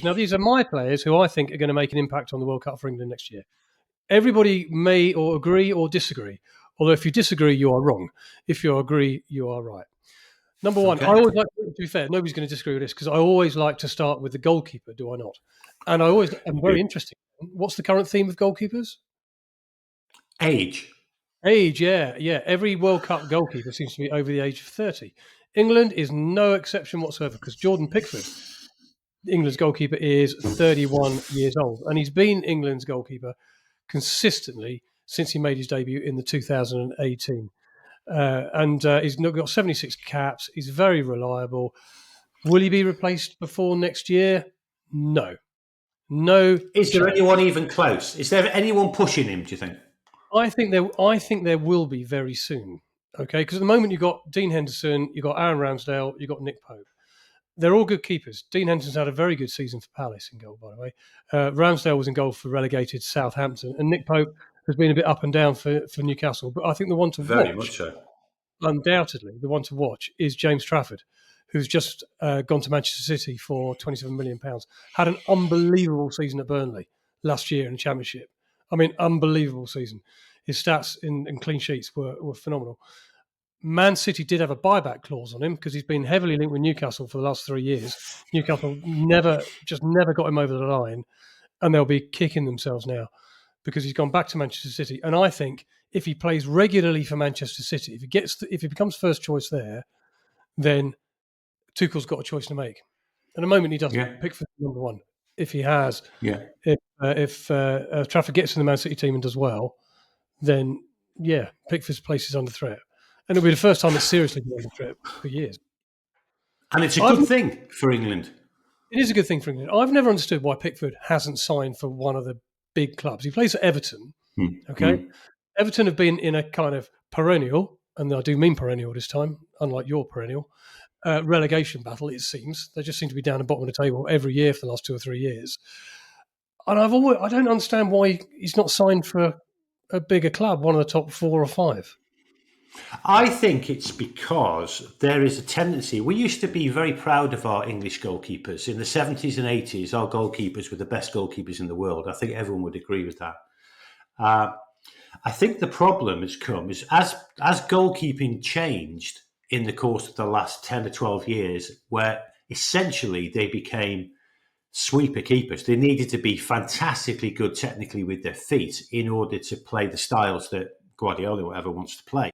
Now, these are my players who I think are going to make an impact on the World Cup for England next year. Everybody may or agree or disagree. Although if you disagree, you are wrong. If you agree, you are right. Number one, I Okay. always like, to be fair, nobody's going to disagree with this because I always like to start with the goalkeeper, do I not? And I always am very interested. What's the current theme of goalkeepers? Age. Age, yeah. Every World Cup goalkeeper seems to be over the age of 30. England is no exception whatsoever because Jordan Pickford, England's goalkeeper, is 31 years old. And he's been England's goalkeeper consistently since he made his debut in the 2018. He's got 76 caps. He's very reliable. Will he be replaced before next year? No. No Is there chance. anyone even close? Is there anyone pushing him, do you think? I think there will be very soon. Okay, because at the moment you've got Dean Henderson, you've got Aaron Ramsdale, you've got Nick Pope. They're all good keepers. Dean Henderson's had a very good season for Palace in goal, by the way. Ramsdale was in goal for relegated Southampton, and Nick Pope has been a bit up and down for Newcastle. But I think the one to Very watch, much so. undoubtedly, the one to watch is James Trafford, who's just gone to Manchester City for £27 million. Had an unbelievable season at Burnley last year in the Championship. I mean, unbelievable season. His stats in clean sheets were phenomenal. Man City did have a buyback clause on him because he's been heavily linked with Newcastle for the last 3 years. Newcastle never got him over the line, and they'll be kicking themselves now because he's gone back to Manchester City. And I think if he plays regularly for Manchester City, if he becomes first choice there, then Tuchel's got a choice to make. At the moment, he doesn't. Yeah. Pickford's number one. If he has, Yeah. if Trafford gets in the Man City team and does well, then yeah, Pickford's place is under threat, and it'll be the first time it's seriously been under threat for years. And it's a I've, good thing for England. it is a good thing for England. I've never understood why Pickford hasn't signed for one of the big clubs. He plays at Everton. Okay, Everton have been in a kind of perennial, and I do mean perennial this time, unlike your perennial relegation battle. It seems they just seem to be down the bottom of the table every year for the last 2 or 3 years. And I don't understand why he's not signed for a bigger club, one of the top 4 or 5. I think it's because there is a tendency. We used to be very proud of our English goalkeepers. In the 70s and 80s, our goalkeepers were the best goalkeepers in the world. I think everyone would agree with that. I think the problem has come is as goalkeeping changed in the course of the last 10 to 12 years, where essentially they became sweeper keepers. They needed to be fantastically good technically with their feet in order to play the styles that Guardiola or whatever wants to play.